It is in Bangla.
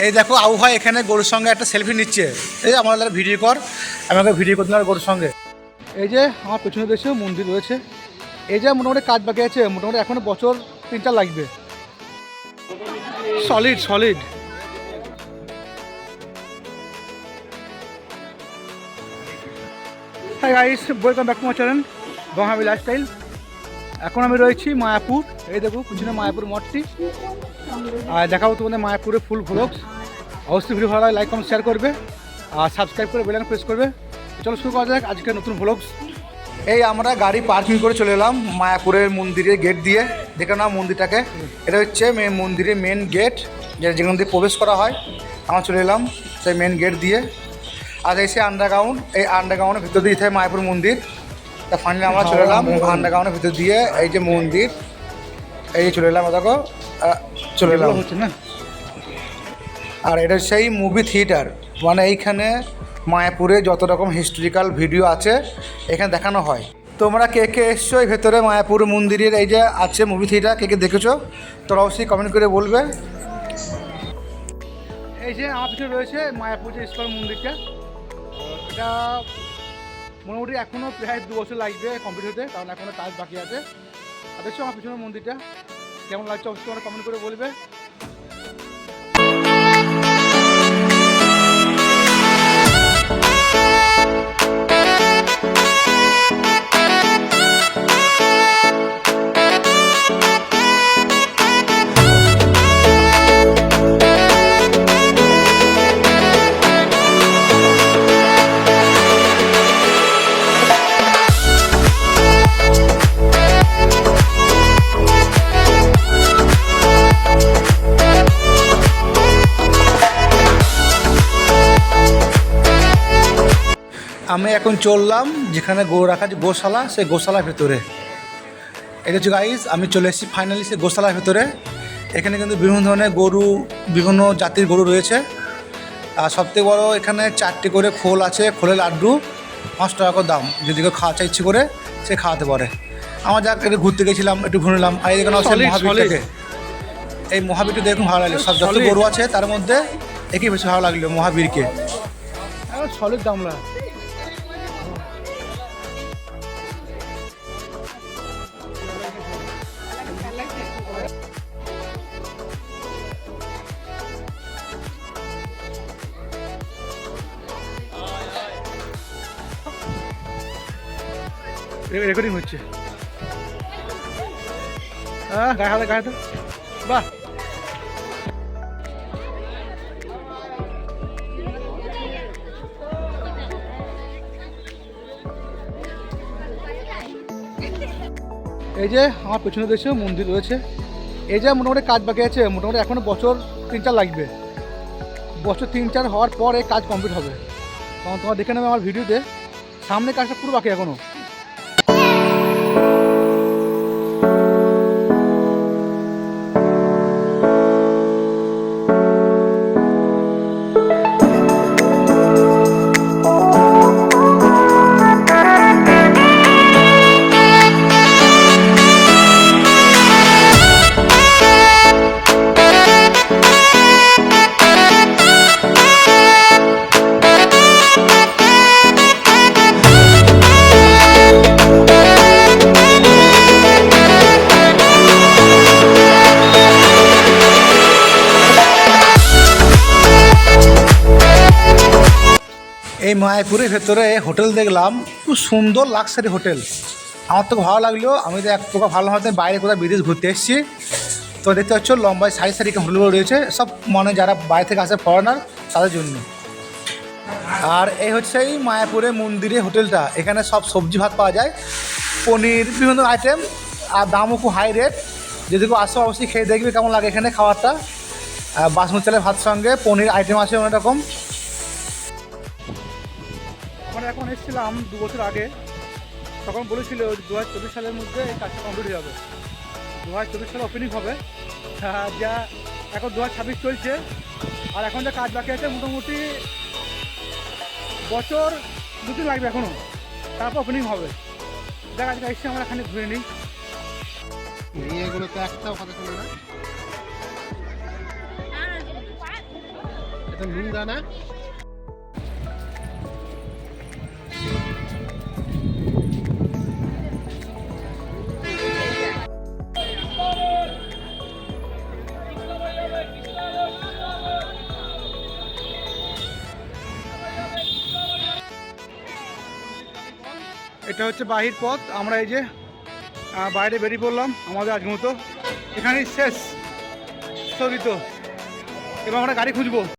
এই দেখো আবু ভাই এখানে গরুর সঙ্গে একটা সেলফি নিচ্ছে। এই যে আমার ভিডিও কর, আমাকে ভিডিও করতে হবে গরুর সঙ্গে। এই যে আমার পেছনে দেশে মন্দির রয়েছে। এই যে মোটামুটি কাজ বাকি আছে, মোটামুটি এখনো বছর 3-4 লাগবে। Solid solid. Hi guys, welcome back to my channel Bangali lifestyle. এখন আমি রয়েছি মায়াপুর। এই দেখো পিছনে মায়াপুর মঠটি। আর দেখাবো তোমাদের মায়াপুরে ফুল ভ্লগস। অবশ্যই ভিডিও ভালো লাগে লাইক কমেন্ট শেয়ার করবে আর সাবস্ক্রাইব করে বেল আইকন প্রেস করবে। চলো শুরু করা যাক আজকে নতুন ভ্লগস। এই আমরা গাড়ি পার্কিং করে চলে এলাম মায়াপুরের মন্দিরের গেট দিয়ে। দেখে নাও মন্দিরটাকে, এটা হচ্ছে মন্দিরের মেন গেট, যেখান দিয়ে প্রবেশ করা হয়। আমরা চলে এলাম সেই মেন গেট দিয়ে। আর এসে আন্ডারগ্রাউন্ড, এই আন্ডারগ্রাউন্ডের ভিতর দিয়ে থাকে মায়াপুর মন্দির। তা ফাইনালি আমরা চলে এলাম আন্ডারগ্রাউন্ডের ভিতর দিয়ে। এই যে মন্দির, এই চলে এলাম, দেখো চলে এলাম হচ্ছে না। আর এটা সেই মুভি থিয়েটার, মানে এইখানে মায়াপুরে যত রকম হিস্টোরিক্যাল ভিডিও আছে এখানে দেখানো হয়। তোমরা কে কে এসছো এই ভেতরে মায়াপুর মন্দিরের এই যে আছে মুভি থিয়েটার, কে কে দেখেছো তোমরা অবশ্যই কমেন্ট করে বলবে। এই যে আমার পিছনে রয়েছে মায়াপুর যে ইস্কন মন্দিরটা, এটা মোটামুটি এখনও প্রায় 2 বছর লাগবে কমপ্লিট হতে, কারণ এখনও কাজ বাকি আছে। আর দেখছো আমার পিছনের মন্দিরটা কেমন লাগছে অবশ্যই তোমরা কমেন্ট করে বলবে। আমি এখন চললাম যেখানে গরু রাখা যে গোশালা, সেই গোশালার ভেতরে। এটা হচ্ছে গাইস, আমি চলে এসেছি ফাইনালি সেই গোশালার ভেতরে। এখানে কিন্তু বিভিন্ন ধরনের গরু, বিভিন্ন জাতির গরু রয়েছে। আর সবথেকে বড় এখানে 4টি করে খোল আছে, খোলের লাড্ডু 5 টাকা করে দাম। যদি কেউ খাওয়াতে ইচ্ছে করে সে খাওয়াতে পারে। আমার যাক একটু ঘুরতে গেছিলাম, একটু ঘুরে নিলাম। আর এখানে মহাবীরটাকে, এই মহাবীরটা দেখুন ভালো লাগলো। সব যত গরু আছে তার মধ্যে একই বেশি ভালো লাগলো মহাবীরকে। সলিড দামলা। রেকর্ডিং হচ্ছে। হ্যাঁ গায়ে গায়ে তো বাহ। এই যে আমার পেছনে দেশে মন্দির রয়েছে। এই যে মোটামুটি কাজ বাকি আছে, মোটামুটি এখনও বছর 3-4 লাগবে। বছর 3-4 হওয়ার পর এই কাজ কমপ্লিট হবে। কারণ তোমরা দেখে নেবে আমার ভিডিওতে, সামনে কাজটা পুরো বাকি এখনও। এই মায়াপুরের ভেতরে হোটেল দেখলাম, খুব সুন্দর লাক্সারি হোটেল। আমার তো ভালো লাগলো। আমি তো এক প্রকার ভালো হতে বাইরে কোথাও বিদেশ ঘুরতে এসেছি। তো দেখতে পাচ্ছ লম্বায় সারি সারি হোটেলগুলো রয়েছে, সব মানে যারা বাইরে থেকে আসে ফরেনার তাদের জন্য। আর এই হচ্ছে এই মায়াপুরের মন্দিরের হোটেলটা। এখানে সব সবজি ভাত পাওয়া যায়, পনির, বিভিন্ন আইটেম, আর দামও খুব হাই রেট। যদি কেউ আসো অবশ্যই খেয়ে দেখবে কেমন লাগে এখানে খাবারটা। বাসমতি চালের ভাত সঙ্গে পনির আইটেম আছে অনেক রকম। আমরা এখন এসেছিলাম 2 বছর আগে, তখন বলেছিল 2024 সালের মধ্যে এই কাজটা কমপ্লিট হয়ে যাবে। 2024 সালে ওপেনিং হবে। যা এখন 2026 চলছে, আর এখন যা কাজ বাকি আছে মোটামুটি বছর 2-3 লাগবে এখনও, তারপর ওপেনিং হবে। দেখ আজকে এসে আমরা এখানে ঘুরে নিই। এগুলো তো একটাও কথা চলে না। এটা নোংরা না? এটা হচ্ছে বাহির পথ। আমরা এই যে বাইরে বেরিয়ে পড়লাম আমাদের আজকের মতো। এখানেই শেষ স্থগিত। এবার আমরা গাড়ি খুঁজবো।